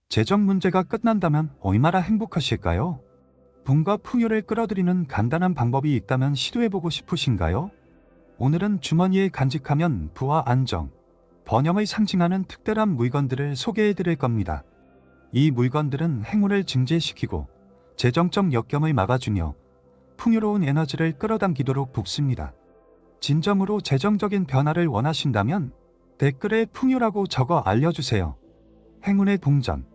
재정 문제가 끝난다면 얼마나 행복하실까요? 돈과 풍요를 끌어들이는 간단한 방법이 있다면 시도해보고 싶으신가요? 오늘은 주머니에 간직하면 부와 안정, 번영을 상징하는 특별한 물건들을 소개해드릴 겁니다. 이 물건들은 행운을 증재시키고 재정적 역경을 막아주며 풍요로운 에너지를 끌어당기도록 돕습니다. 진정으로 재정적인 변화를 원하신다면 댓글에 풍요라고 적어 알려주세요. 행운의 동전.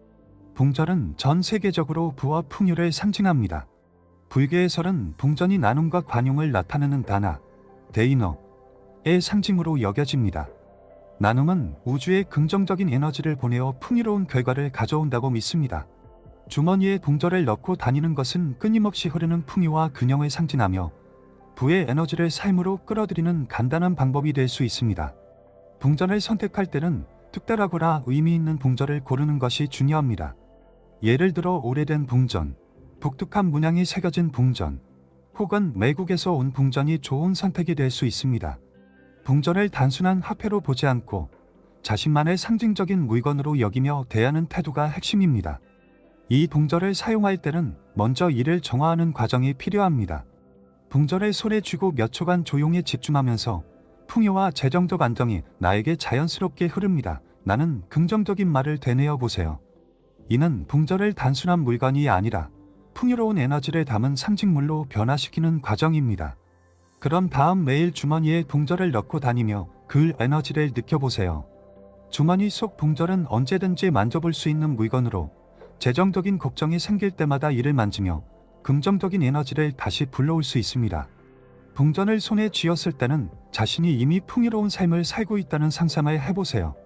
동전은 전 세계적으로 부와 풍요를 상징합니다. 불교에서는 동전이 나눔과 관용을 나타내는 다나, 데이너의 상징으로 여겨집니다. 나눔은 우주에 긍정적인 에너지를 보내어 풍요로운 결과를 가져온다고 믿습니다. 주머니에 동전을 넣고 다니는 것은 끊임없이 흐르는 풍요와 균형을 상징하며 부의 에너지를 삶으로 끌어들이는 간단한 방법이 될 수 있습니다. 동전을 선택할 때는 특별하거나 의미 있는 동전을 고르는 것이 중요합니다. 예를 들어 오래된 동전, 독특한 문양이 새겨진 동전, 혹은 외국에서 온 동전이 좋은 선택이 될 수 있습니다. 동전을 단순한 화폐로 보지 않고 자신만의 상징적인 물건으로 여기며 대하는 태도가 핵심입니다. 이 동전을 사용할 때는 먼저 이를 정화하는 과정이 필요합니다. 동전을 손에 쥐고 몇 초간 조용히 집중하면서 풍요와 재정적 안정이 나에게 자연스럽게 흐릅니다. 나는 긍정적인 말을 되뇌어 보세요. 이는 동전을 단순한 물건이 아니라 풍요로운 에너지를 담은 상징물로 변화시키는 과정입니다. 그런 다음 매일 주머니에 동전을 넣고 다니며 그 에너지를 느껴보세요. 주머니 속 동전은 언제든지 만져볼 수 있는 물건으로 재정적인 걱정이 생길 때마다 이를 만지며 긍정적인 에너지를 다시 불러올 수 있습니다. 동전을 손에 쥐었을 때는 자신이 이미 풍요로운 삶을 살고 있다는 상상을 해보세요.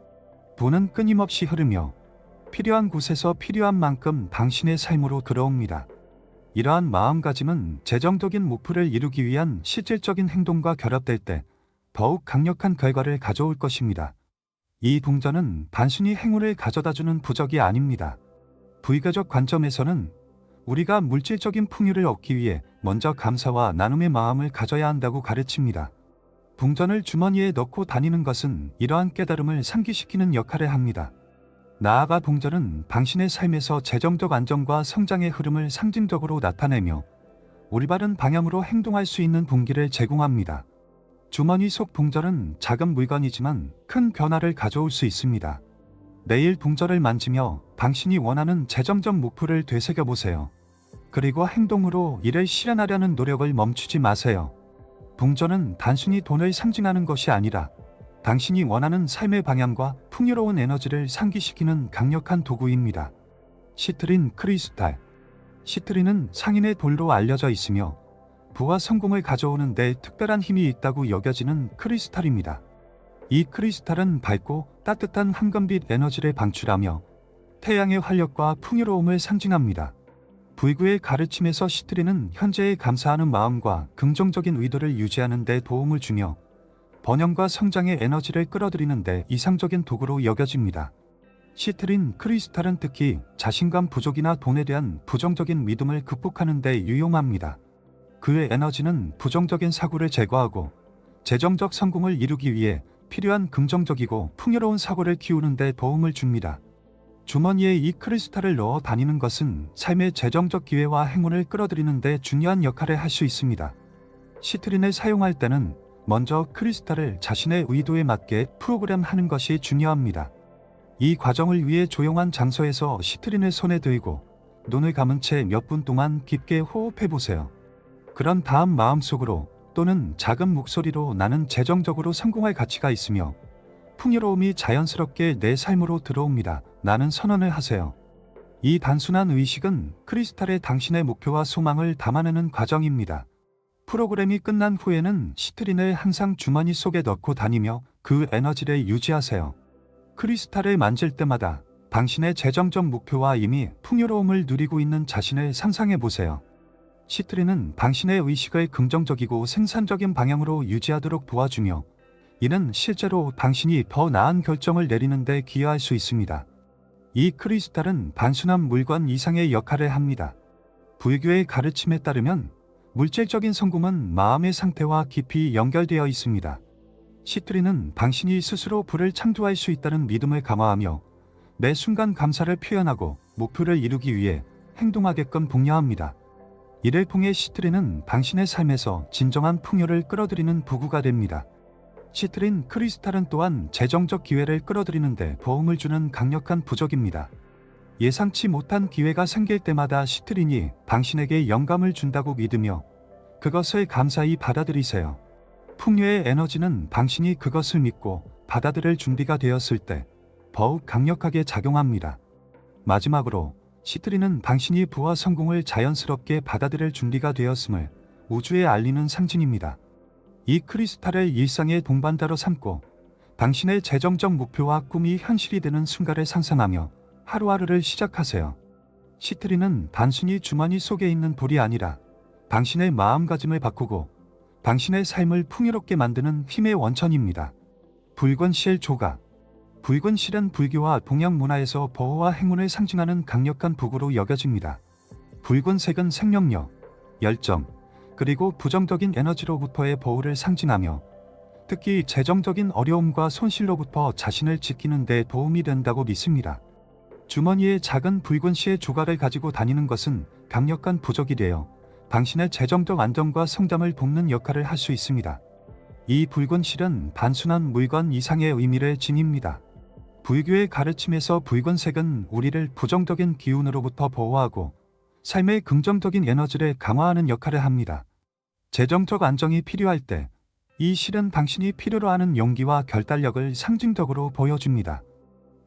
부는 끊임없이 흐르며 필요한 곳에서 필요한 만큼 당신의 삶으로 들어옵니다. 이러한 마음가짐은 재정적인 목표를 이루기 위한 실질적인 행동과 결합될 때 더욱 강력한 결과를 가져올 것입니다. 이 동전은 단순히 행운을 가져다주는 부적이 아닙니다. 불교적 관점에서는 우리가 물질적인 풍요를 얻기 위해 먼저 감사와 나눔의 마음을 가져야 한다고 가르칩니다. 동전을 주머니에 넣고 다니는 것은 이러한 깨달음을 상기시키는 역할을 합니다. 나아가 동전은 당신의 삶에서 재정적 안정과 성장의 흐름을 상징적으로 나타내며 올바른 방향으로 행동할 수 있는 동기를 제공합니다. 주머니 속 동전은 작은 물건이지만 큰 변화를 가져올 수 있습니다. 매일 동전을 만지며 당신이 원하는 재정적 목표를 되새겨보세요. 그리고 행동으로 이를 실현하려는 노력을 멈추지 마세요. 동전은 단순히 돈을 상징하는 것이 아니라 당신이 원하는 삶의 방향과 풍요로운 에너지를 상기시키는 강력한 도구입니다. 시트린 크리스탈. 시트린은 상인의 돌로 알려져 있으며 부와 성공을 가져오는 데 특별한 힘이 있다고 여겨지는 크리스탈입니다. 이 크리스탈은 밝고 따뜻한 황금빛 에너지를 방출하며 태양의 활력과 풍요로움을 상징합니다. 불교의 가르침에서 시트린은 현재에 감사하는 마음과 긍정적인 의도를 유지하는 데 도움을 주며 번영과 성장의 에너지를 끌어들이는 데 이상적인 도구로 여겨집니다. 시트린 크리스탈은 특히 자신감 부족이나 돈에 대한 부정적인 믿음을 극복하는 데 유용합니다. 그의 에너지는 부정적인 사고를 제거하고 재정적 성공을 이루기 위해 필요한 긍정적이고 풍요로운 사고를 키우는 데 도움을 줍니다. 주머니에 이 크리스탈을 넣어 다니는 것은 삶의 재정적 기회와 행운을 끌어들이는 데 중요한 역할을 할 수 있습니다. 시트린을 사용할 때는 먼저 크리스탈을 자신의 의도에 맞게 프로그램하는 것이 중요합니다. 이 과정을 위해 조용한 장소에서 시트린을 손에 들고 눈을 감은 채 몇 분 동안 깊게 호흡해 보세요. 그런 다음 마음속으로 또는 작은 목소리로 나는 재정적으로 성공할 가치가 있으며 풍요로움이 자연스럽게 내 삶으로 들어옵니다. 나는 선언을 하세요. 이 단순한 의식은 크리스탈에 당신의 목표와 소망을 담아내는 과정입니다. 프로그램이 끝난 후에는 시트린을 항상 주머니 속에 넣고 다니며 그 에너지를 유지하세요. 크리스탈을 만질 때마다 당신의 재정적 목표와 이미 풍요로움을 누리고 있는 자신을 상상해 보세요. 시트린은 당신의 의식을 긍정적이고 생산적인 방향으로 유지하도록 도와주며 이는 실제로 당신이 더 나은 결정을 내리는 데 기여할 수 있습니다. 이 크리스탈은 단순한 물건 이상의 역할을 합니다. 불교의 가르침에 따르면 물질적인 성공은 마음의 상태와 깊이 연결되어 있습니다. 시트린은 당신이 스스로 불을 창조할 수 있다는 믿음을 강화하며 매 순간 감사를 표현하고 목표를 이루기 위해 행동하게끔 독려합니다. 이를 통해 시트린은 당신의 삶에서 진정한 풍요를 끌어들이는 도구가 됩니다. 시트린 크리스탈은 또한 재정적 기회를 끌어들이는 데 도움을 주는 강력한 부적입니다. 예상치 못한 기회가 생길 때마다 시트린이 당신에게 영감을 준다고 믿으며 그것을 감사히 받아들이세요. 풍요의 에너지는 당신이 그것을 믿고 받아들일 준비가 되었을 때 더욱 강력하게 작용합니다. 마지막으로 시트린은 당신이 부와 성공을 자연스럽게 받아들일 준비가 되었음을 우주에 알리는 상징입니다. 이 크리스탈을 일상의 동반자로 삼고 당신의 재정적 목표와 꿈이 현실이 되는 순간을 상상하며 하루하루를 시작하세요. 시트린은 단순히 주머니 속에 있는 돌이 아니라 당신의 마음가짐을 바꾸고 당신의 삶을 풍요롭게 만드는 힘의 원천입니다. 붉은 실 조각. 붉은 실은 불교와 동양 문화에서 보호와 행운을 상징하는 강력한 도구로 여겨집니다. 붉은색은 생명력, 열정, 그리고 부정적인 에너지로부터의 보호를 상징하며 특히 재정적인 어려움과 손실로부터 자신을 지키는 데 도움이 된다고 믿습니다. 주머니에 작은 붉은 실의 조각을 가지고 다니는 것은 강력한 부적이 되어 당신의 재정적 안정과 성장을 돕는 역할을 할 수 있습니다. 이 붉은 실은 단순한 물건 이상의 의미를 지닙니다. 불교의 가르침에서 붉은색은 우리를 부정적인 기운으로부터 보호하고 삶의 긍정적인 에너지를 강화하는 역할을 합니다. 재정적 안정이 필요할 때 이 실은 당신이 필요로 하는 용기와 결단력을 상징적으로 보여줍니다.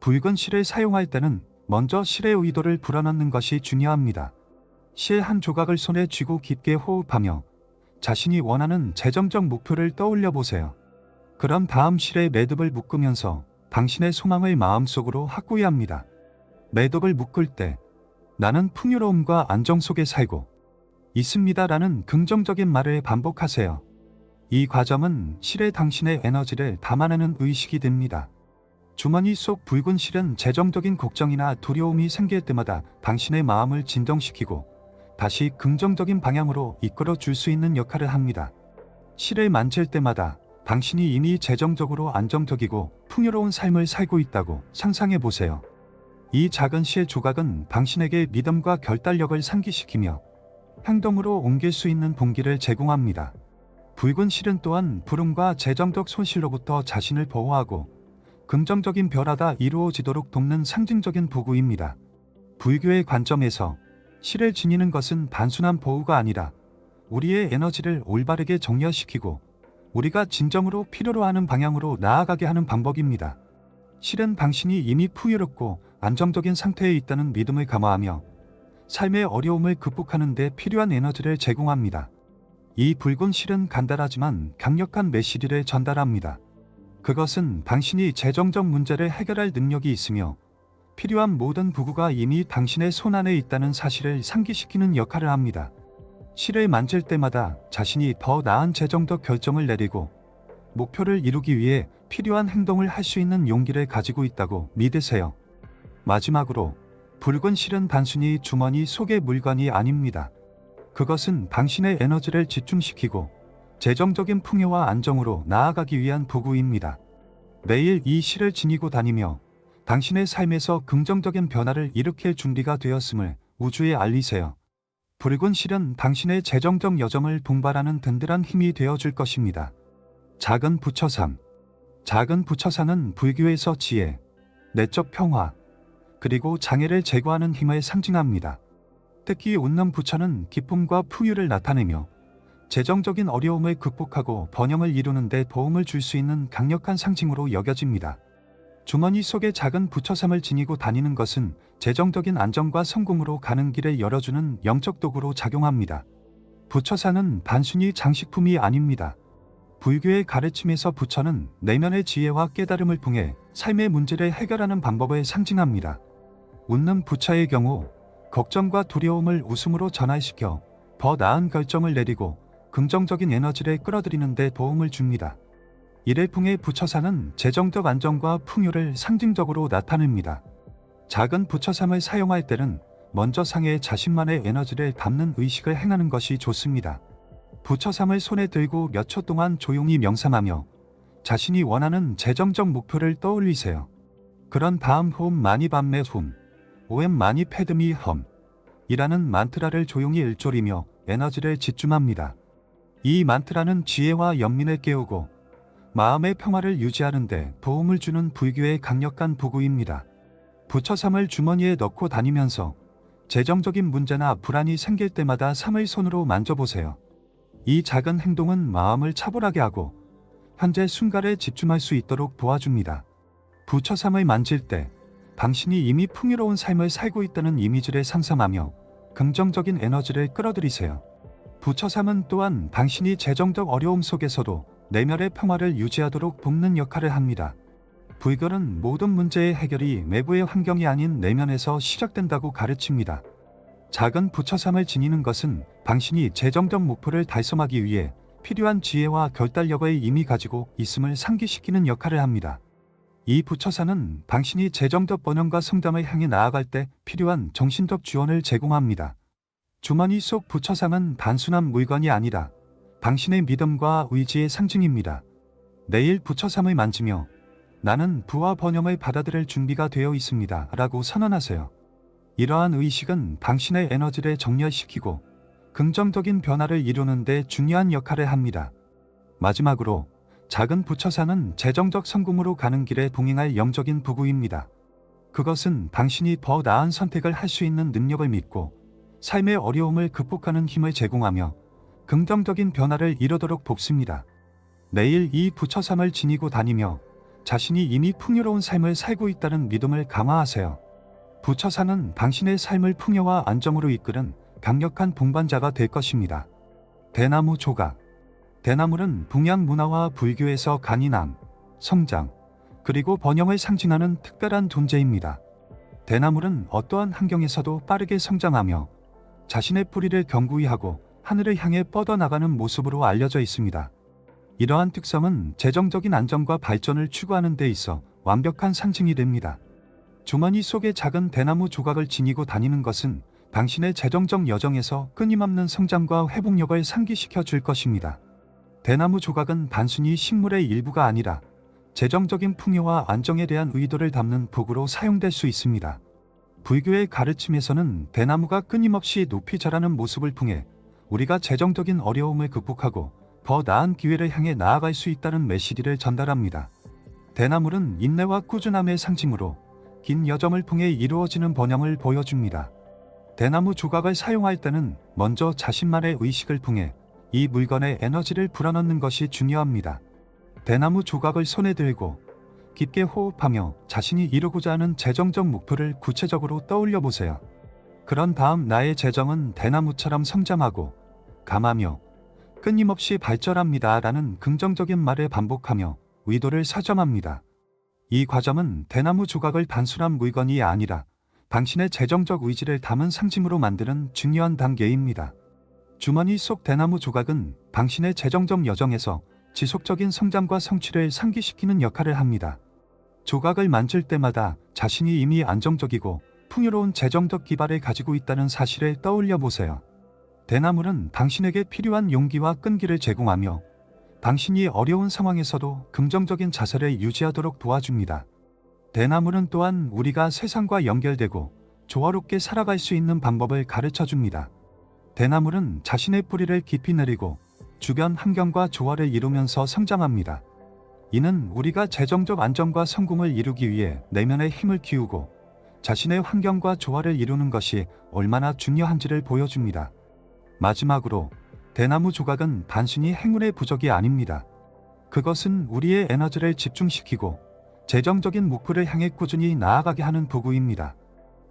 붉은 실을 사용할 때는 먼저 실의 의도를 불어넣는 것이 중요합니다. 실 한 조각을 손에 쥐고 깊게 호흡하며 자신이 원하는 재정적 목표를 떠올려 보세요. 그런 다음 실에 매듭을 묶으면서 당신의 소망을 마음속으로 확고히 합니다. 매듭을 묶을 때 나는 풍요로움과 안정 속에 살고 있습니다라는 긍정적인 말을 반복하세요. 이 과정은 실에 당신의 에너지를 담아내는 의식이 됩니다. 주머니 속 붉은 실은 재정적인 걱정이나 두려움이 생길 때마다 당신의 마음을 진정시키고 다시 긍정적인 방향으로 이끌어 줄 수 있는 역할을 합니다. 실을 만질 때마다 당신이 이미 재정적으로 안정적이고 풍요로운 삶을 살고 있다고 상상해 보세요. 이 작은 실 조각은 당신에게 믿음과 결단력을 상기시키며 행동으로 옮길 수 있는 동기를 제공합니다. 붉은 실은 또한 불운과 재정적 손실로부터 자신을 보호하고 긍정적인 변화가 이루어지도록 돕는 상징적인 도구입니다. 불교의 관점에서 실을 지니는 것은 단순한 보호가 아니라 우리의 에너지를 올바르게 정렬시키고 우리가 진정으로 필요로 하는 방향으로 나아가게 하는 방법입니다. 실은 당신이 이미 풍요롭고 안정적인 상태에 있다는 믿음을 감화하며 삶의 어려움을 극복하는 데 필요한 에너지를 제공합니다. 이 붉은 실은 간단하지만 강력한 메시지를 전달합니다. 그것은 당신이 재정적 문제를 해결할 능력이 있으며 필요한 모든 도구가 이미 당신의 손 안에 있다는 사실을 상기시키는 역할을 합니다. 실을 만질 때마다 자신이 더 나은 재정적 결정을 내리고 목표를 이루기 위해 필요한 행동을 할 수 있는 용기를 가지고 있다고 믿으세요. 마지막으로 붉은 실은 단순히 주머니 속의 물건이 아닙니다. 그것은 당신의 에너지를 집중시키고 재정적인 풍요와 안정으로 나아가기 위한 도구입니다. 매일 이 실을 지니고 다니며 당신의 삶에서 긍정적인 변화를 일으킬 준비가 되었음을 우주에 알리세요. 붉은 실은 당신의 재정적 여정을 동반하는 든든한 힘이 되어줄 것입니다. 작은 부처상. 작은 부처상은 불교에서 지혜, 내적 평화, 그리고 장애를 제거하는 힘을 상징합니다. 특히 웃는 부처는 기쁨과 풍요를 나타내며 재정적인 어려움을 극복하고 번영을 이루는 데 도움을 줄 수 있는 강력한 상징으로 여겨집니다. 주머니 속에 작은 부처삼을 지니고 다니는 것은 재정적인 안정과 성공으로 가는 길을 열어주는 영적 도구로 작용합니다. 부처상은 단순히 장식품이 아닙니다. 불교의 가르침에서 부처는 내면의 지혜와 깨달음을 통해 삶의 문제를 해결하는 방법을 상징합니다. 웃는 부처의 경우 걱정과 두려움을 웃음으로 전환시켜 더 나은 결정을 내리고 긍정적인 에너지를 끌어들이는 데 도움을 줍니다. 이를 통해 부처상은 재정적 안정과 풍요를 상징적으로 나타냅니다. 작은 부처상을 사용할 때는 먼저 상에 자신만의 에너지를 담는 의식을 행하는 것이 좋습니다. 부처상을 손에 들고 몇 초 동안 조용히 명상하며 자신이 원하는 재정적 목표를 떠올리세요. 그런 다음 호흡 많이 밤매 홈, 오엠 많이 패드미 험 이라는 만트라를 조용히 일조리며 에너지를 집중합니다. 이 만트라는 지혜와 연민을 깨우고 마음의 평화를 유지하는 데 도움을 주는 불교의 강력한 도구입니다. 부처삼을 주머니에 넣고 다니면서 재정적인 문제나 불안이 생길 때마다 삼을 손으로 만져보세요. 이 작은 행동은 마음을 차분하게 하고 현재 순간에 집중할 수 있도록 도와줍니다. 부처삼을 만질 때 당신이 이미 풍요로운 삶을 살고 있다는 이미지를 상상하며 긍정적인 에너지를 끌어들이세요. 부처삼은 또한 당신이 재정적 어려움 속에서도 내면의 평화를 유지하도록 돕는 역할을 합니다. 불교는 모든 문제의 해결이 외부의 환경이 아닌 내면에서 시작된다고 가르칩니다. 작은 부처삼을 지니는 것은 당신이 재정적 목표를 달성하기 위해 필요한 지혜와 결단력을 이미 가지고 있음을 상기시키는 역할을 합니다. 이 부처사는 당신이 재정적 번영과 성장을 향해 나아갈 때 필요한 정신적 지원을 제공합니다. 주머니 속 부처삼은 단순한 물건이 아니라 당신의 믿음과 의지의 상징입니다. 내일 부처삼을 만지며 나는 부와 번영을 받아들일 준비가 되어 있습니다 라고 선언하세요. 이러한 의식은 당신의 에너지를 정렬시키고 긍정적인 변화를 이루는 데 중요한 역할을 합니다. 마지막으로 작은 부처사는 재정적 성공으로 가는 길에 동행할 영적인 도구입니다. 그것은 당신이 더 나은 선택을 할 수 있는 능력을 믿고 삶의 어려움을 극복하는 힘을 제공하며 긍정적인 변화를 이루도록 돕습니다. 매일 이 부처삼을 지니고 다니며 자신이 이미 풍요로운 삶을 살고 있다는 믿음을 강화하세요. 부처사는 당신의 삶을 풍요와 안정으로 이끄는 강력한 동반자가 될 것입니다. 대나무 조각. 대나무는 동양 문화와 불교에서 간이남, 성장, 그리고 번영을 상징하는 특별한 존재입니다. 대나무는 어떠한 환경에서도 빠르게 성장하며 자신의 뿌리를 견고히 하고 하늘을 향해 뻗어나가는 모습으로 알려져 있습니다. 이러한 특성은 재정적인 안정과 발전을 추구하는 데 있어 완벽한 상징이 됩니다. 주머니 속에 작은 대나무 조각을 지니고 다니는 것은 당신의 재정적 여정에서 끊임없는 성장과 회복력을 상기시켜 줄 것입니다. 대나무 조각은 단순히 식물의 일부가 아니라 재정적인 풍요와 안정에 대한 의도를 담는 도구로 사용될 수 있습니다. 불교의 가르침에서는 대나무가 끊임없이 높이 자라는 모습을 통해 우리가 재정적인 어려움을 극복하고 더 나은 기회를 향해 나아갈 수 있다는 메시지를 전달합니다. 대나무는 인내와 꾸준함의 상징으로 긴 여정을 통해 이루어지는 번영을 보여줍니다. 대나무 조각을 사용할 때는 먼저 자신만의 의식을 통해 이 물건에 에너지를 불어넣는 것이 중요합니다. 대나무 조각을 손에 들고 깊게 호흡하며 자신이 이루고자 하는 재정적 목표를 구체적으로 떠올려 보세요. 그런 다음 나의 재정은 대나무처럼 성장하고 감하며 끊임없이 발전합니다 라는 긍정적인 말을 반복하며 의도를 사정합니다. 이 과정은 대나무 조각을 단순한 물건이 아니라 당신의 재정적 의지를 담은 상징으로 만드는 중요한 단계입니다. 주머니 속 대나무 조각은 당신의 재정적 여정에서 지속적인 성장과 성취를 상기시키는 역할을 합니다. 조각을 만질 때마다 자신이 이미 안정적이고 풍요로운 재정적 기반을 가지고 있다는 사실을 떠올려 보세요. 대나무는 당신에게 필요한 용기와 끈기를 제공하며 당신이 어려운 상황에서도 긍정적인 자세를 유지하도록 도와줍니다. 대나무는 또한 우리가 세상과 연결되고 조화롭게 살아갈 수 있는 방법을 가르쳐 줍니다. 대나무는 자신의 뿌리를 깊이 내리고 주변 환경과 조화를 이루면서 성장합니다. 이는 우리가 재정적 안정과 성공을 이루기 위해 내면의 힘을 키우고 자신의 환경과 조화를 이루는 것이 얼마나 중요한지를 보여줍니다. 마지막으로 대나무 조각은 단순히 행운의 부적이 아닙니다. 그것은 우리의 에너지를 집중시키고 재정적인 목표를 향해 꾸준히 나아가게 하는 도구입니다.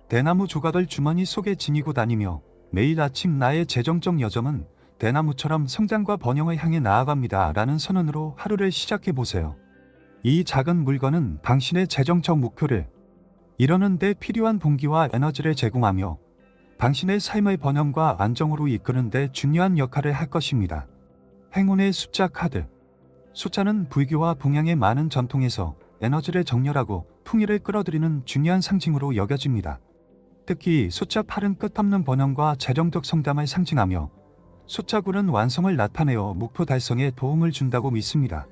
대나무 조각을 주머니 속에 지니고 다니며 매일 아침 나의 재정적 여정은 대나무처럼 성장과 번영을 향해 나아갑니다 라는 선언으로 하루를 시작해 보세요. 이 작은 물건은 당신의 재정적 목표를 이루는 데 필요한 동기와 에너지를 제공하며 당신의 삶의 번영과 안정으로 이끄는 데 중요한 역할을 할 것입니다. 행운의 숫자 카드. 숫자는 불교와 동양의 많은 전통에서 에너지를 정렬하고 풍요를 끌어들이는 중요한 상징으로 여겨집니다. 특히 숫자 8은 끝없는 번영과 재정적 성장을 상징하며 숫자 9는 완성을 나타내어 목표 달성에 도움을 준다고 믿습니다.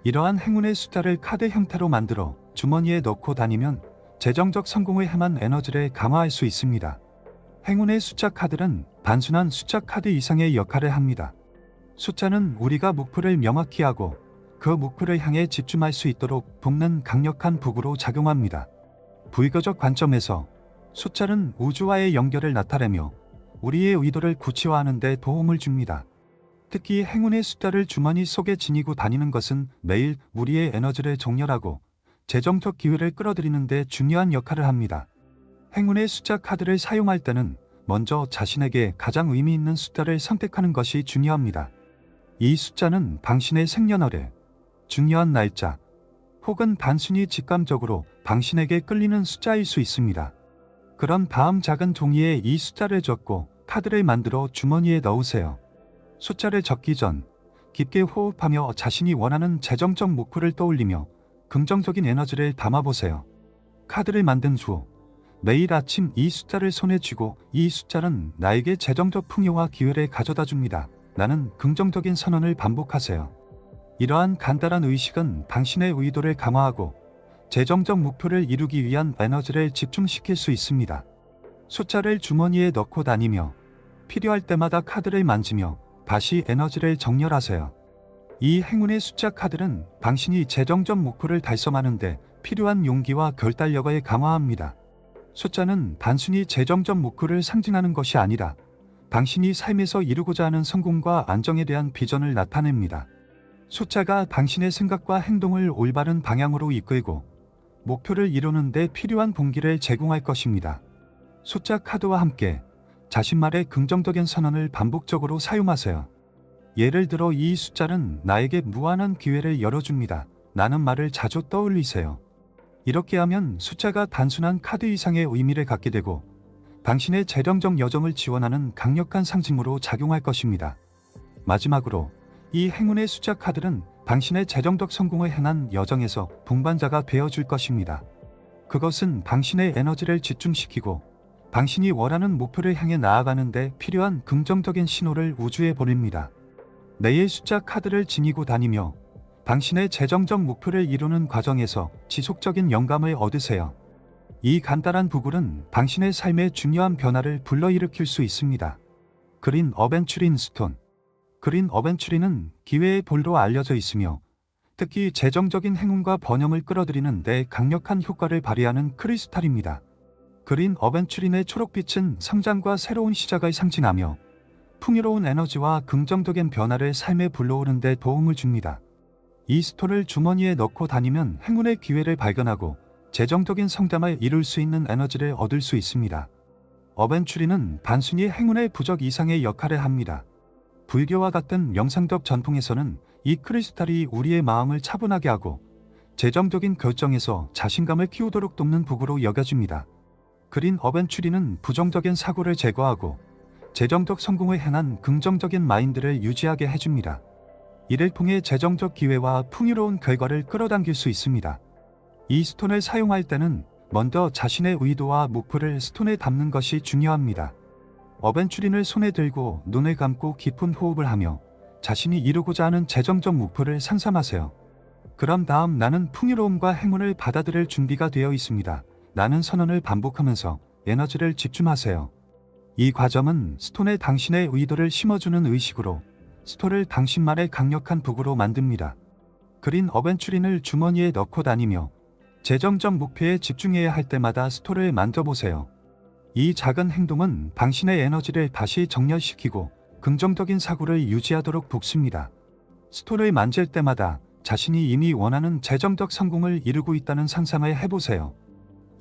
이러한 행운의 숫자를 카드 형태로 만들어 주머니에 넣고 다니면 재정적 성공을 향한 에너지를 강화할 수 있습니다. 행운의 숫자 카드는 단순한 숫자 카드 이상의 역할을 합니다. 숫자는 우리가 목표를 명확히 하고 그 목표를 향해 집중할 수 있도록 돕는 강력한 도구로 작용합니다. 불교적 관점에서 숫자는 우주와의 연결을 나타내며 우리의 의도를 구체화하는 데 도움을 줍니다. 특히 행운의 숫자를 주머니 속에 지니고 다니는 것은 매일 우리의 에너지를 정렬하고 재정적 기회를 끌어들이는 데 중요한 역할을 합니다. 행운의 숫자 카드를 사용할 때는 먼저 자신에게 가장 의미 있는 숫자를 선택하는 것이 중요합니다. 이 숫자는 당신의 생년월일, 중요한 날짜, 혹은 단순히 직감적으로 당신에게 끌리는 숫자일 수 있습니다. 그럼 다음 작은 종이에 이 숫자를 적고 카드를 만들어 주머니에 넣으세요. 숫자를 적기 전 깊게 호흡하며 자신이 원하는 재정적 목표를 떠올리며 긍정적인 에너지를 담아보세요. 카드를 만든 후 매일 아침 이 숫자를 손에 쥐고 이 숫자는 나에게 재정적 풍요와 기회를 가져다 줍니다. 나는 긍정적인 선언을 반복하세요. 이러한 간단한 의식은 당신의 의도를 강화하고 재정적 목표를 이루기 위한 에너지를 집중시킬 수 있습니다. 숫자를 주머니에 넣고 다니며 필요할 때마다 카드를 만지며 다시 에너지를 정렬하세요. 이 행운의 숫자 카드는 당신이 재정적 목표를 달성하는 데 필요한 용기와 결단력을 강화합니다. 숫자는 단순히 재정적 목표를 상징하는 것이 아니라 당신이 삶에서 이루고자 하는 성공과 안정에 대한 비전을 나타냅니다. 숫자가 당신의 생각과 행동을 올바른 방향으로 이끌고 목표를 이루는 데 필요한 동기를 제공할 것입니다. 숫자 카드와 함께 자신만의 긍정적인 선언을 반복적으로 사용하세요. 예를 들어 이 숫자는 나에게 무한한 기회를 열어줍니다. 라는 말을 자주 떠올리세요. 이렇게 하면 숫자가 단순한 카드 이상의 의미를 갖게 되고 당신의 재정적 여정을 지원하는 강력한 상징으로 작용할 것입니다. 마지막으로 이 행운의 숫자 카드는 당신의 재정적 성공을 향한 여정에서 동반자가 되어줄 것입니다. 그것은 당신의 에너지를 집중시키고 당신이 원하는 목표를 향해 나아가는 데 필요한 긍정적인 신호를 우주에 보냅니다. 매일 숫자 카드를 지니고 다니며 당신의 재정적 목표를 이루는 과정에서 지속적인 영감을 얻으세요. 이 간단한 도구는 당신의 삶에 중요한 변화를 불러일으킬 수 있습니다. 그린 어벤츄린 스톤. 그린 어벤츄린은 기회의 볼로 알려져 있으며 특히 재정적인 행운과 번영을 끌어들이는 데 강력한 효과를 발휘하는 크리스탈입니다. 그린 어벤츄린의 초록빛은 성장과 새로운 시작을 상징하며 풍요로운 에너지와 긍정적인 변화를 삶에 불러오는 데 도움을 줍니다. 이 스톤을 주머니에 넣고 다니면 행운의 기회를 발견하고 재정적인 성장을 이룰 수 있는 에너지를 얻을 수 있습니다. 어벤츄린은 단순히 행운의 부적 이상의 역할을 합니다. 불교와 같은 명상적 전통에서는 이 크리스탈이 우리의 마음을 차분하게 하고 재정적인 결정에서 자신감을 키우도록 돕는 도구로 여겨집니다. 그린 어벤츄린은 부정적인 사고를 제거하고 재정적 성공을 향한 긍정적인 마인드를 유지하게 해줍니다. 이를 통해 재정적 기회와 풍요로운 결과를 끌어당길 수 있습니다. 이 스톤을 사용할 때는 먼저 자신의 의도와 목표를 스톤에 담는 것이 중요합니다. 어벤츄린을 손에 들고 눈을 감고 깊은 호흡을 하며 자신이 이루고자 하는 재정적 목표를 상상하세요. 그럼 다음 나는 풍요로움과 행운을 받아들일 준비가 되어 있습니다. 라는 선언을 반복하면서 에너지를 집중하세요. 이 과정은 스톤에 당신의 의도를 심어주는 의식으로 스톤을 당신만의 강력한 도구로 만듭니다. 그린 어벤츄린을 주머니에 넣고 다니며 재정적 목표에 집중해야 할 때마다 스톤을 만져보세요. 이 작은 행동은 당신의 에너지를 다시 정렬시키고 긍정적인 사고를 유지하도록 돕습니다. 스톤을 만질 때마다 자신이 이미 원하는 재정적 성공을 이루고 있다는 상상을 해보세요.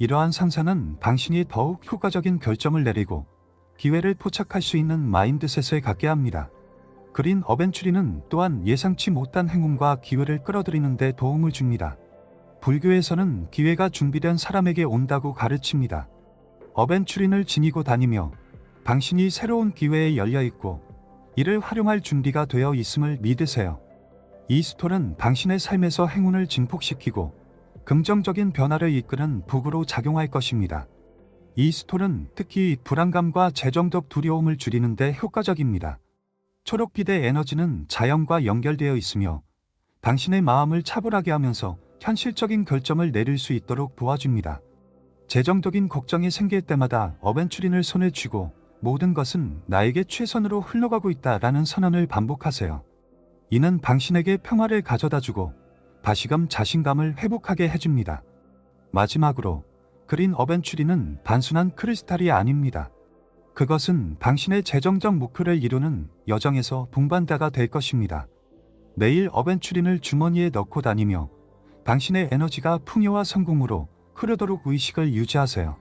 이러한 상상은 당신이 더욱 효과적인 결정을 내리고 기회를 포착할 수 있는 마인드셋을 갖게 합니다. 그린 어벤츄린은 또한 예상치 못한 행운과 기회를 끌어들이는 데 도움을 줍니다. 불교에서는 기회가 준비된 사람에게 온다고 가르칩니다. 어벤츄린을 지니고 다니며 당신이 새로운 기회에 열려 있고 이를 활용할 준비가 되어 있음을 믿으세요. 이 스톤은 당신의 삶에서 행운을 증폭시키고 긍정적인 변화를 이끄는 도구로 작용할 것입니다. 이 스톤은 특히 불안감과 재정적 두려움을 줄이는 데 효과적입니다. 초록빛의 에너지는 자연과 연결되어 있으며 당신의 마음을 차분하게 하면서 현실적인 결정을 내릴 수 있도록 도와줍니다. 재정적인 걱정이 생길 때마다 어벤츄린을 손에 쥐고 모든 것은 나에게 최선으로 흘러가고 있다라는 선언을 반복하세요. 이는 당신에게 평화를 가져다주고 다시금 자신감을 회복하게 해줍니다. 마지막으로 그린 어벤츄린은 단순한 크리스탈이 아닙니다. 그것은 당신의 재정적 목표를 이루는 여정에서 동반자가 될 것입니다. 매일 어벤츄린을 주머니에 넣고 다니며 당신의 에너지가 풍요와 성공으로 흐르도록 의식을 유지하세요.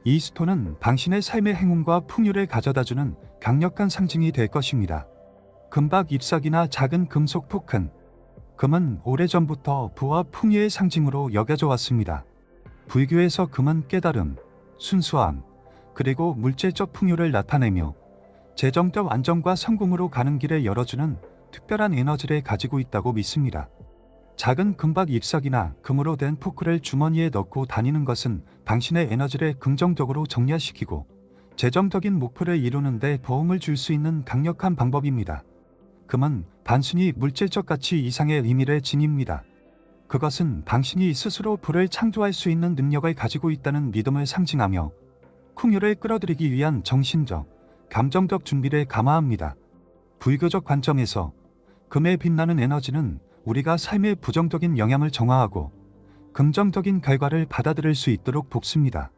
이 스톤은 당신의 삶의 행운과 풍요를 가져다주는 강력한 상징이 될 것입니다. 금박 잎사귀나 작은 금속 토큰. 금은 오래전부터 부와 풍요의 상징으로 여겨져 왔습니다. 불교에서 금은 깨달음, 순수함, 그리고 물질적 풍요를 나타내며 재정적 안정과 성공으로 가는 길을 열어주는 특별한 에너지를 가지고 있다고 믿습니다. 작은 금박 잎사귀나 금으로 된 포크를 주머니에 넣고 다니는 것은 당신의 에너지를 긍정적으로 정리시키고 재정적인 목표를 이루는 데 도움을 줄 수 있는 강력한 방법입니다. 금은 단순히 물질적 가치 이상의 의미를 지닙니다. 그것은 당신이 스스로 부를 창조할 수 있는 능력을 가지고 있다는 믿음을 상징하며 풍요를 끌어들이기 위한 정신적, 감정적 준비를 감화합니다. 불교적 관점에서 금의 빛나는 에너지는 우리가 삶의 부정적인 영향을 정화하고 긍정적인 결과를 받아들일 수 있도록 돕습니다.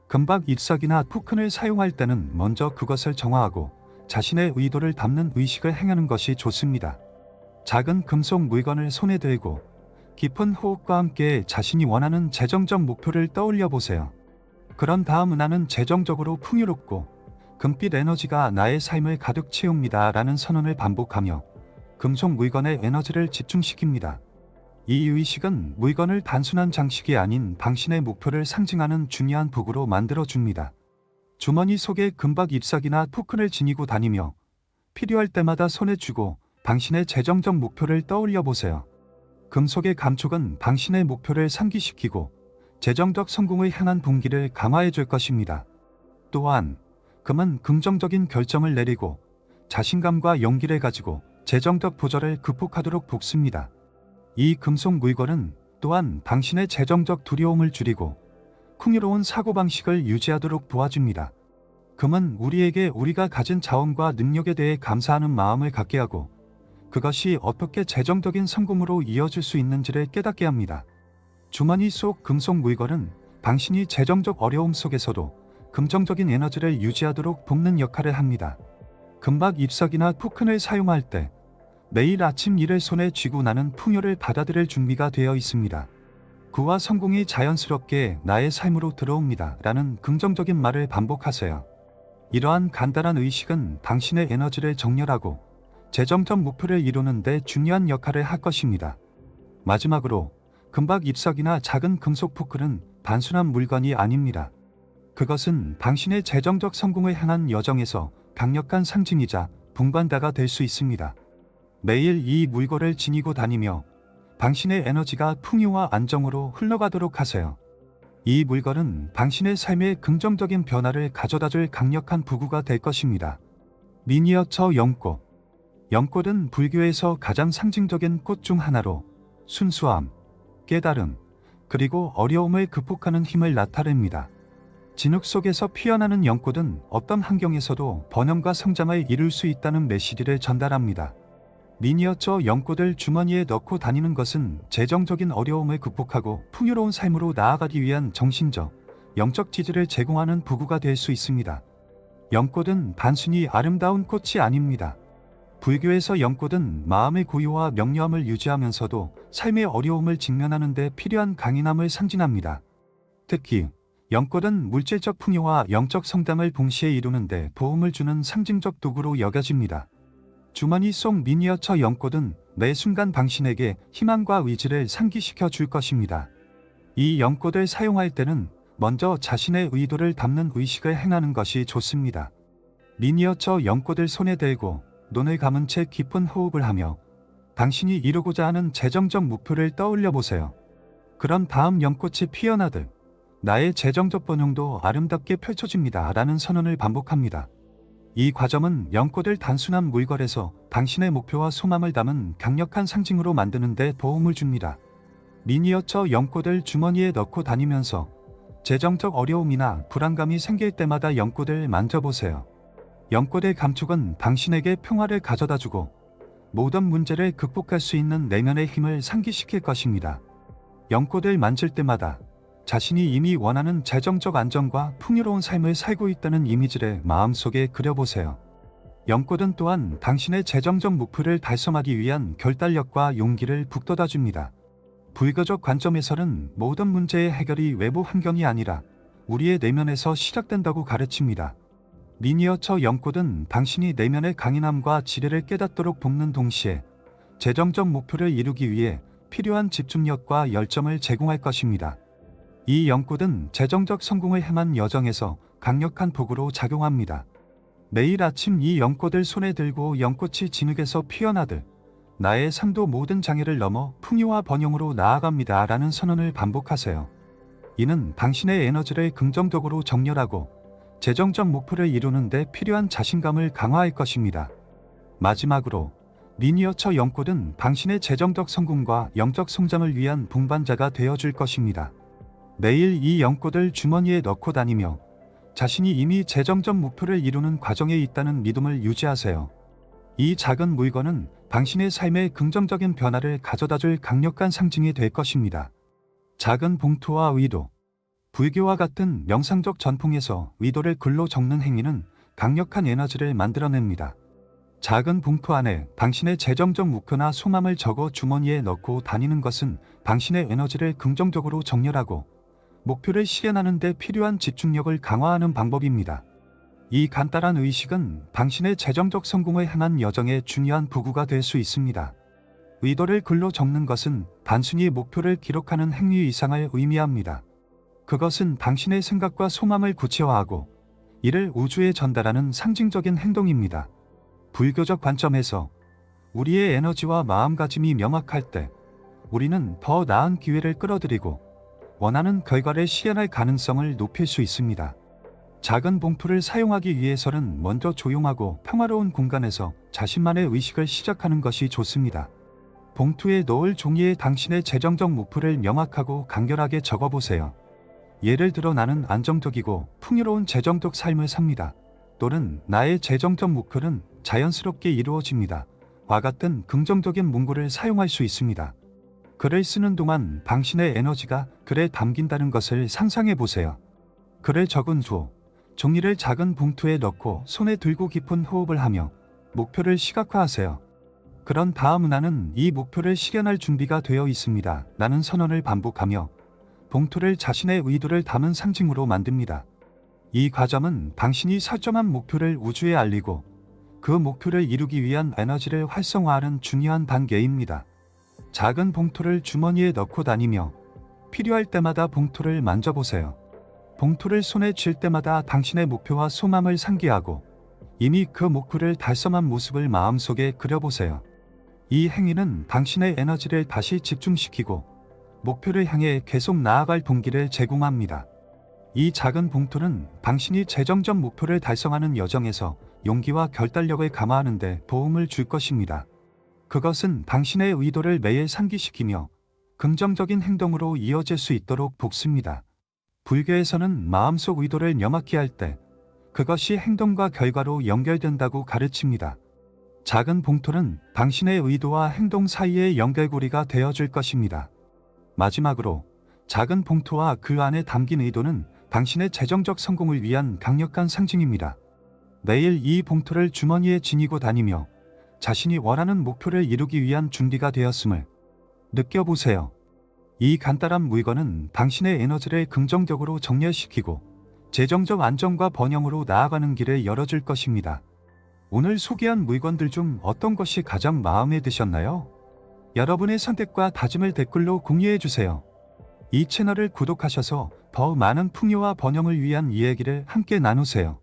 금박 잎사귀나 토큰을 사용할 때는 먼저 그것을 정화하고 자신의 의도를 담는 의식을 행하는 것이 좋습니다. 작은 금속 물건을 손에 들고 깊은 호흡과 함께 자신이 원하는 재정적 목표를 떠올려 보세요. 그런 다음 나는 재정적으로 풍요롭고 금빛 에너지가 나의 삶을 가득 채웁니다 라는 선언을 반복하며 금속 물건의 에너지를 집중시킵니다. 이 의식은 물건을 단순한 장식이 아닌 당신의 목표를 상징하는 중요한 도구로 만들어줍니다. 주머니 속에 금박 잎사귀나 토큰을 지니고 다니며 필요할 때마다 손에 쥐고 당신의 재정적 목표를 떠올려 보세요. 금속의 감촉은 당신의 목표를 상기시키고 재정적 성공을 향한 동기를 강화해 줄 것입니다. 또한 금은 긍정적인 결정을 내리고 자신감과 용기를 가지고 재정적 부조를 극복하도록 돕습니다. 이 금속 물건은 또한 당신의 재정적 두려움을 줄이고 풍요로운 사고방식을 유지하도록 도와줍니다. 금은 우리에게 우리가 가진 자원과 능력에 대해 감사하는 마음을 갖게 하고 그것이 어떻게 재정적인 성공으로 이어질 수 있는지를 깨닫게 합니다. 주머니 속 금속 물건은 당신이 재정적 어려움 속에서도 긍정적인 에너지를 유지하도록 돕는 역할을 합니다. 금박 잎사귀나 토큰을 사용할 때 매일 아침 이를 손에 쥐고 나는 풍요를 받아들일 준비가 되어 있습니다. 그와 성공이 자연스럽게 나의 삶으로 들어옵니다 라는 긍정적인 말을 반복하세요. 이러한 간단한 의식은 당신의 에너지를 정렬하고 재정적 목표를 이루는 데 중요한 역할을 할 것입니다. 마지막으로 금박 잎사귀나 작은 금속 포크는 단순한 물건이 아닙니다. 그것은 당신의 재정적 성공을 향한 여정에서 강력한 상징이자 동반자가 될 수 있습니다. 매일 이 물건을 지니고 다니며 당신의 에너지가 풍요와 안정으로 흘러가도록 하세요. 이 물건은 당신의 삶에 긍정적인 변화를 가져다줄 강력한 도구가 될 것입니다. 미니어처 연꽃. 연꽃은 불교에서 가장 상징적인 꽃 중 하나로 순수함, 깨달음, 그리고 어려움을 극복하는 힘을 나타냅니다. 진흙 속에서 피어나는 연꽃은 어떤 환경에서도 번영과 성장을 이룰 수 있다는 메시지를 전달합니다. 미니어처 연꽃을 주머니에 넣고 다니는 것은 재정적인 어려움을 극복하고 풍요로운 삶으로 나아가기 위한 정신적, 영적 지지를 제공하는 도구가 될 수 있습니다. 연꽃은 단순히 아름다운 꽃이 아닙니다. 불교에서 연꽃은 마음의 고요와 명료함을 유지하면서도 삶의 어려움을 직면하는 데 필요한 강인함을 상징합니다. 특히 연꽃은 물질적 풍요와 영적 성장을 동시에 이루는 데 도움을 주는 상징적 도구로 여겨집니다. 주머니 속 미니어처 연꽃은 매 순간 당신에게 희망과 의지를 상기시켜 줄 것입니다. 이 연꽃을 사용할 때는 먼저 자신의 의도를 담는 의식을 행하는 것이 좋습니다. 미니어처 연꽃을 손에 들고 눈을 감은 채 깊은 호흡을 하며 당신이 이루고자 하는 재정적 목표를 떠올려 보세요. 그런 다음 연꽃이 피어나듯 나의 재정적 번영도 아름답게 펼쳐집니다 라는 선언을 반복합니다. 이 과정은 연꽃을 단순한 물건에서 당신의 목표와 소망을 담은 강력한 상징으로 만드는 데 도움을 줍니다. 미니어처 연꽃을 주머니에 넣고 다니면서 재정적 어려움이나 불안감이 생길 때마다 연꽃을 만져보세요. 연꽃의 감촉은 당신에게 평화를 가져다주고 모든 문제를 극복할 수 있는 내면의 힘을 상기시킬 것입니다. 연꽃을 만질 때마다 자신이 이미 원하는 재정적 안정과 풍요로운 삶을 살고 있다는 이미지를 마음속에 그려보세요. 연꽃은 또한 당신의 재정적 목표를 달성하기 위한 결단력과 용기를 북돋아줍니다. 불교적 관점에서는 모든 문제의 해결이 외부 환경이 아니라 우리의 내면에서 시작된다고 가르칩니다. 미니어처 연꽃은 당신이 내면의 강인함과 지혜를 깨닫도록 돕는 동시에 재정적 목표를 이루기 위해 필요한 집중력과 열정을 제공할 것입니다. 이 연꽃은 재정적 성공을 향한 여정에서 강력한 도구로 작용합니다. 매일 아침 이 연꽃을 손에 들고 연꽃이 진흙에서 피어나듯 나의 삶도 모든 장애를 넘어 풍요와 번영으로 나아갑니다 라는 선언을 반복하세요. 이는 당신의 에너지를 긍정적으로 정렬하고 재정적 목표를 이루는 데 필요한 자신감을 강화할 것입니다. 마지막으로 미니어처 연꽃은 당신의 재정적 성공과 영적 성장을 위한 동반자가 되어줄 것입니다. 매일 이 연꽃을 주머니에 넣고 다니며 자신이 이미 재정적 목표를 이루는 과정에 있다는 믿음을 유지하세요. 이 작은 물건은 당신의 삶에 긍정적인 변화를 가져다줄 강력한 상징이 될 것입니다. 작은 봉투와 의도. 불교와 같은 명상적 전통에서 의도를 글로 적는 행위는 강력한 에너지를 만들어냅니다. 작은 봉투 안에 당신의 재정적 목표나 소망을 적어 주머니에 넣고 다니는 것은 당신의 에너지를 긍정적으로 정렬하고 목표를 실현하는 데 필요한 집중력을 강화하는 방법입니다. 이 간단한 의식은 당신의 재정적 성공을 향한 여정에 중요한 도구가 될 수 있습니다. 의도를 글로 적는 것은 단순히 목표를 기록하는 행위 이상을 의미합니다. 그것은 당신의 생각과 소망을 구체화하고 이를 우주에 전달하는 상징적인 행동입니다. 불교적 관점에서 우리의 에너지와 마음가짐이 명확할 때 우리는 더 나은 기회를 끌어들이고 원하는 결과를 실현할 가능성을 높일 수 있습니다. 작은 봉투를 사용하기 위해서는 먼저 조용하고 평화로운 공간에서 자신만의 의식을 시작하는 것이 좋습니다. 봉투에 넣을 종이에 당신의 재정적 목표를 명확하고 간결하게 적어보세요. 예를 들어 나는 안정적이고 풍요로운 재정적 삶을 삽니다. 또는 나의 재정적 목표는 자연스럽게 이루어집니다. 와 같은 긍정적인 문구를 사용할 수 있습니다. 글을 쓰는 동안 당신의 에너지가 글에 담긴다는 것을 상상해 보세요. 글을 적은 후 종이를 작은 봉투에 넣고 손에 들고 깊은 호흡을 하며 목표를 시각화하세요. 그런 다음 나는 이 목표를 실현할 준비가 되어 있습니다. 라는 선언을 반복하며 봉투를 자신의 의도를 담은 상징으로 만듭니다. 이 과정은 당신이 설정한 목표를 우주에 알리고 그 목표를 이루기 위한 에너지를 활성화하는 중요한 단계입니다. 작은 봉투를 주머니에 넣고 다니며 필요할 때마다 봉투를 만져보세요. 봉투를 손에 쥘 때마다 당신의 목표와 소망을 상기하고 이미 그 목표를 달성한 모습을 마음속에 그려보세요. 이 행위는 당신의 에너지를 다시 집중시키고 목표를 향해 계속 나아갈 동기를 제공합니다. 이 작은 봉투는 당신이 재정적 목표를 달성하는 여정에서 용기와 결단력을 강화하는 데 도움을 줄 것입니다. 그것은 당신의 의도를 매일 상기시키며 긍정적인 행동으로 이어질 수 있도록 돕습니다. 불교에서는 마음속 의도를 명확히 할 때 그것이 행동과 결과로 연결된다고 가르칩니다. 작은 봉투는 당신의 의도와 행동 사이의 연결고리가 되어줄 것입니다. 마지막으로 작은 봉투와 그 안에 담긴 의도는 당신의 재정적 성공을 위한 강력한 상징입니다. 매일 이 봉투를 주머니에 지니고 다니며 자신이 원하는 목표를 이루기 위한 준비가 되었음을 느껴보세요. 이 간단한 물건은 당신의 에너지를 긍정적으로 정렬시키고 재정적 안정과 번영으로 나아가는 길을 열어줄 것입니다. 오늘 소개한 물건들 중 어떤 것이 가장 마음에 드셨나요? 여러분의 선택과 다짐을 댓글로 공유해주세요. 이 채널을 구독하셔서 더 많은 풍요와 번영을 위한 이야기를 함께 나누세요.